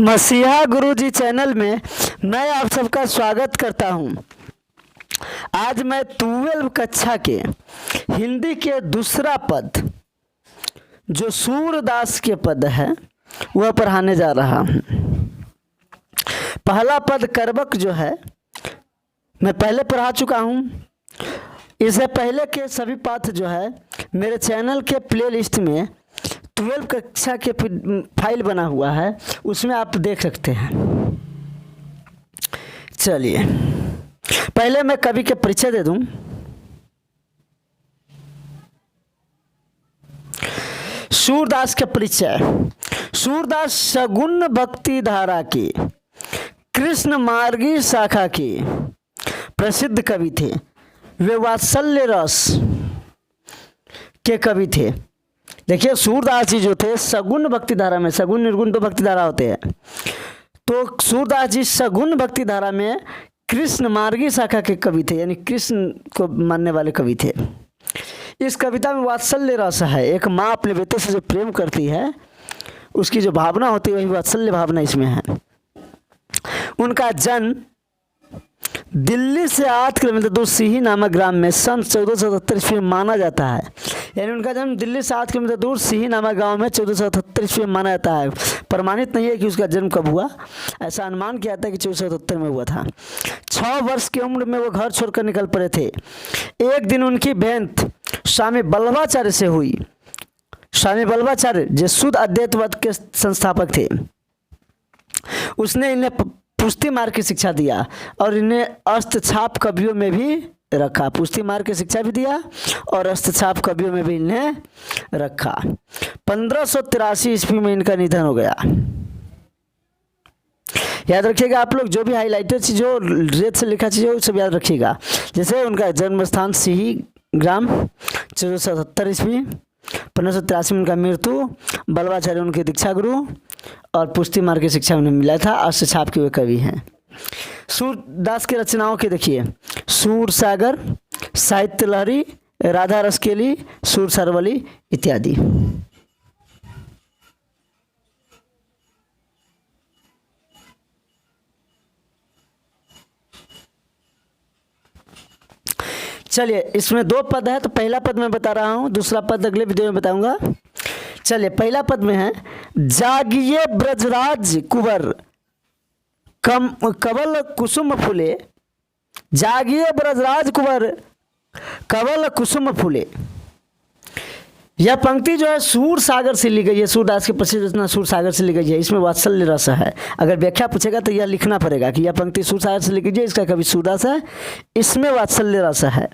मसीहा गुरुजी चैनल में मैं आप सबका स्वागत करता हूं। आज मैं 12 कक्षा के हिंदी के दूसरा पद जो सूरदास के पद है वह पढ़ाने जा रहा हूं। पहला पद करबक जो है मैं पहले पढ़ा चुका हूं। इससे पहले के सभी पाठ जो है मेरे चैनल के प्लेलिस्ट में 12 कक्षा के फाइल बना हुआ है, उसमें आप देख सकते हैं। चलिए पहले मैं कवि के परिचय दे दूं। सूरदास के परिचय। सूरदास सगुण भक्ति धारा की कृष्ण मार्गी शाखा की प्रसिद्ध कवि थे। वे वात्सल्य रस के कवि थे। देखिए सूरदास जी जो थे सगुण भक्ति धारा में, सगुण निर्गुण तो भक्ति धारा होते हैं, तो सूरदास जी सगुण भक्ति धारा में कृष्ण मार्गी शाखा के कवि थे, यानी कृष्ण को मानने वाले कवि थे। इस कविता में वात्सल्य रस है। एक माँ अपने बेटे से जो प्रेम करती है उसकी जो भावना होती है वही वात्सल्य भावना इसमें है। उनका जन्म दिल्ली से 8 किलोमीटर दूर सिही नामक ग्राम में सन 1477 ईस्वी में माना जाता है। यानी उनका जन्म दिल्ली से 8 किलोमीटर दूर सिही नामक गांव में 1477 ईस्वी में माना जाता है। प्रमाणित नहीं है कि उसका जन्म कब हुआ, ऐसा अनुमान किया जाता है कि 1477 में हुआ था। 6 वर्ष की उम्र में वो घर छोड़कर निकल पड़े थे। एक दिन उनकी भेंट स्वामी बल्लभाचार्य से हुई। स्वामी बल्लभाचार्य जो शुद्ध अद्वैतवाद के संस्थापक थे, उसने इन्हें पुष्टि मार्ग की शिक्षा दिया और इन्हें हस्तछाप कवियों में भी रखा। पुष्टि मार्ग की शिक्षा भी दिया और हस्तछाप कवियों में भी इन्हें रखा। 1583 ईस्वी में इनका निधन हो गया। याद रखिएगा आप लोग, जो भी हाईलाइटेड चीज जो रेत से लिखा चीज हो सब याद रखिएगा। जैसे उनका जन्म स्थान सिही ग्राम 1477 ईस्वी, 1583 में उनका मृत्यु, बल्लभाचार्य उनके दीक्षा गुरु और पुष्टि मार्ग की शिक्षा उन्हें मिला था। हस्तछाप के वे कवि हैं। सूरदास की रचनाओं के देखिए, सूर सागर, साहित्य लहरी, राधा रसकेली, सूर सरवली इत्यादि। चलिए इसमें 2 पद है, तो पहला पद मैं बता रहा हूँ, दूसरा पद अगले वीडियो में बताऊंगा। चलिए पहला पद में है, जागिए ब्रजराज कुंवर कवल कुसुम फूले। जागिए ब्रजराज कुंवर कवल कुसुम फूले। यह पंक्ति जो है सूर सागर से ली गई है। सूरदास की प्रसिद्ध रचना सूर सागर से ली गई है। इसमें वात्सल्य रस है। अगर व्याख्या पूछेगा तो यह लिखना पड़ेगा कि यह पंक्ति सूर सागर से ली गई है, इसका कवि सूरदास है, इसमें वात्सल्य रस है।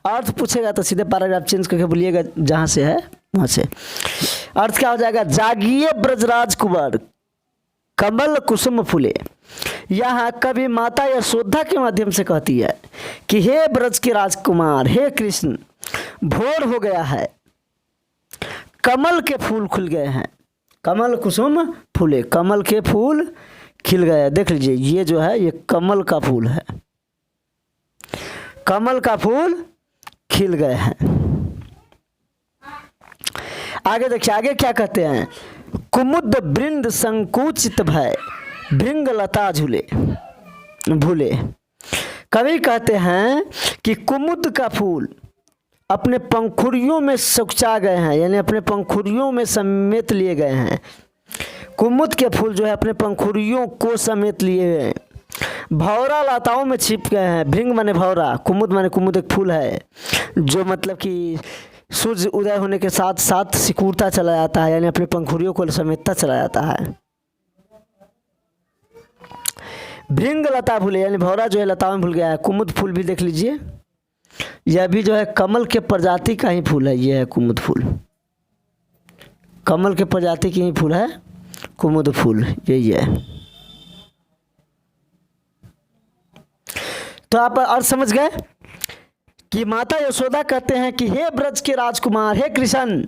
अर्थ पूछेगा तो सीधे पैराग्राफ चेंज करके बोलिएगा जहाँ से है वहाँ से। अर्थ क्या हो जाएगा, जागिए ब्रजराज कुंवर कमल कुसुम फूले। यहाँ कवि माता यशोदा के माध्यम से कहती है कि हे ब्रज के राजकुमार, हे कृष्ण, भोर हो गया है, कमल के फूल खुल गए हैं। कमल कुसुम फूले, कमल के फूल खिल गए। देख लीजिए ये जो है ये कमल का फूल है, कमल का फूल खिल गए हैं। आगे देखिए, आगे क्या कहते हैं, कुमुद वृंद संकुचित भय भृंग लता झूले भूले। कवि कहते हैं कि कुमुद का फूल अपने पंखुड़ियों में सुकचा गए हैं, यानी अपने पंखुड़ियों में समेट लिए गए हैं। कुमुद के फूल जो है अपने पंखुड़ियों को समेट लिए हुए हैं। भौरा लताओं में छिप गए हैं। भृंग माने भौरा, कुमुद माने कुमुद एक फूल है जो मतलब कि सूर्य उदय होने के साथ साथ सिकुड़ता चला जाता है, यानी अपने पंखुड़ियों को समेटता चला जाता है। भृंग लता फूले, यानी भौरा जो है लताओं में भूल गया है। कुमुद फूल भी देख लीजिए, यह भी जो है कमल के प्रजाति का ही फूल है। यह है कुमुद फूल, कमल के प्रजाति की ही फूल है कुमुद फूल, यही है। तो आप और समझ गए कि माता यशोदा कहते हैं कि हे ब्रज के राजकुमार, हे कृष्ण,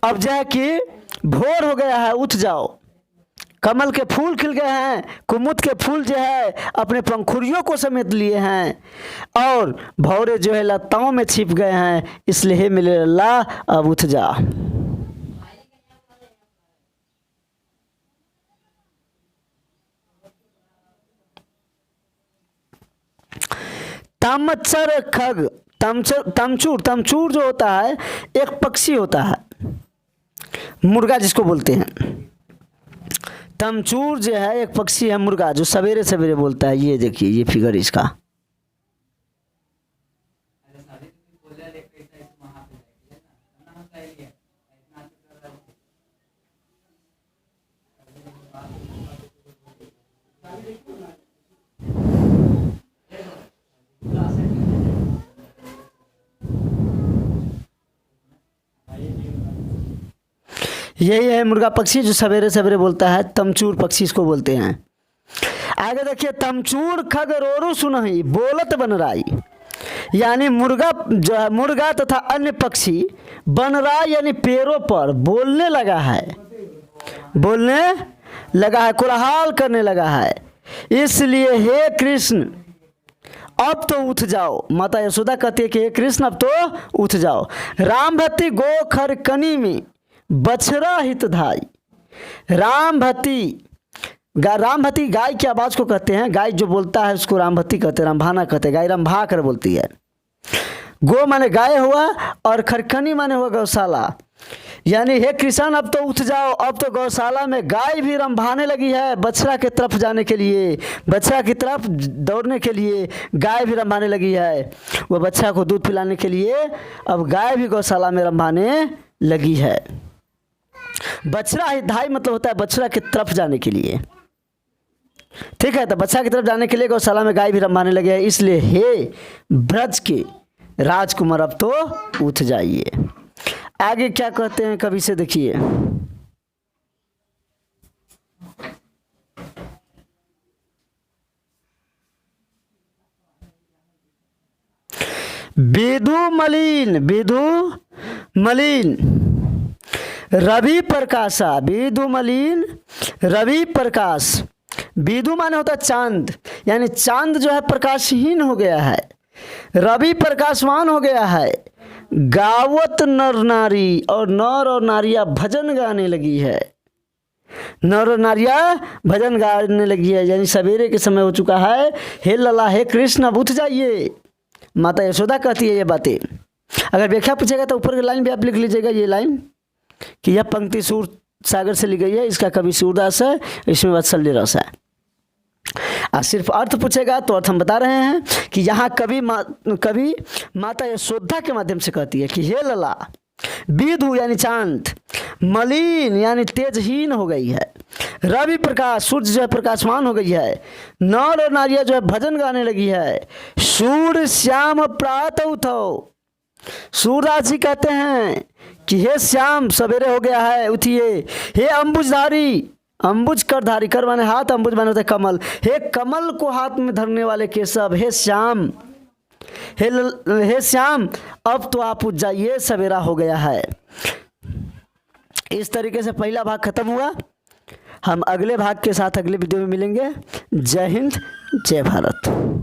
अब जो है कि भोर हो गया है, उठ जाओ। कमल के फूल खिल गए हैं, कुमुद के फूल जो है अपने पंखुड़ियों को समेट लिए हैं और भौरे जो है लताओं में छिप गए हैं, इसलिए हे मेरे अल्लाह अब उठ जा। तमचर खग, तमचूर, तमचूर जो होता है एक पक्षी होता है, मुर्गा जिसको बोलते हैं। तमचूर जो है एक पक्षी है मुर्गा, जो सवेरे सवेरे बोलता है। ये देखिए ये फिगर इसका। यही है मुर्गा पक्षी जो सवेरे सवेरे बोलता है, तमचूर पक्षी इसको बोलते हैं। आगे देखिए, तमचूर खग रोरु सुनहि बोलत बनराई, यानी मुर्गा जो है, मुर्गा तथा अन्य पक्षी बनराई यानी पेड़ों पर बोलने लगा है, बोलने लगा है, कोलाहल करने लगा है। इसलिए हे कृष्ण अब तो उठ जाओ। माता यशोदा कहती है कि हे कृष्ण अब तो उठ जाओ। रामभती गो खरकनी में बछड़ा हितधाई। रामभती गाय की आवाज़ को कहते हैं, गाय जो बोलता है उसको रामभती कहते हैं, रंभाना कहते हैं। गाय रंभा कर बोलती है। गो माने गाय हुआ और खरकनी माने हुआ गौशाला, यानी हे कृष्ण अब तो उठ जाओ, अब तो गौशाला में गाय भी रंभाने लगी है बछड़ा की तरफ जाने के लिए, बछड़ा की तरफ दौड़ने के लिए गाय भी रंभाने लगी है। वो बच्चा को दूध पिलाने के लिए अब गाय भी गौशाला में रंभाने लगी है। बछड़ा हितधाई मतलब होता है बछड़ा की तरफ जाने के लिए, ठीक है। तो बच्चा की तरफ जाने के लिए गौशाला में गाय भी रंभाने लगे हैं। इसलिए हे ब्रज के राजकुमार अब तो उठ जाइए। आगे क्या कहते हैं कवि से देखिए। विधु मलिन रवि प्रकाशा, विधु मलिन रवि प्रकाश। विधु माने होता है चांद, यानी चांद जो है प्रकाशहीन हो गया है, रवि प्रकाशवान हो गया है। गावत नर नारी, और नर और नारियां भजन गाने लगी है, नर और नारियां भजन गाने लगी है, यानी सवेरे के समय हो चुका है। हे लला हे कृष्ण अब उठ जाइए। माता यशोदा कहती है ये बातें। अगर व्याख्या पूछेगा तो ऊपर की लाइन भी आप लिख लीजिएगा, ये लाइन कि यह पंक्ति सूर सागर से ली गई है, इसका कवि सूरदास है, इसमें वात्सल्य रस है। और सिर्फ अर्थ पूछेगा तो अर्थ हम बता रहे हैं कि यहाँ कवि माता यशोदा के माध्यम से कहती है कि हे लला, विधु यानी चांद, मलिन यानी तेजहीन हो गई है, रवि प्रकाश सूर्य जो है प्रकाशवान हो गई है, नर और नारियां जो है भजन गाने लगी है। सूर्य श्याम प्रातः उठो। सूरदास जी कहते हैं कि हे श्याम सवेरे हो गया है, उठिए। हे अंबुजधारी, अंबुज करधारी, कर माने हाथ, अंबुज माने होता है कमल। हे कमल को हाथ में धरने वाले केशव, हे श्याम, हे श्याम अब तो आप उठ जाइए, सवेरा हो गया है। इस तरीके से पहला भाग खत्म हुआ। हम अगले भाग के साथ अगले वीडियो में मिलेंगे। जय हिंद, जय भारत।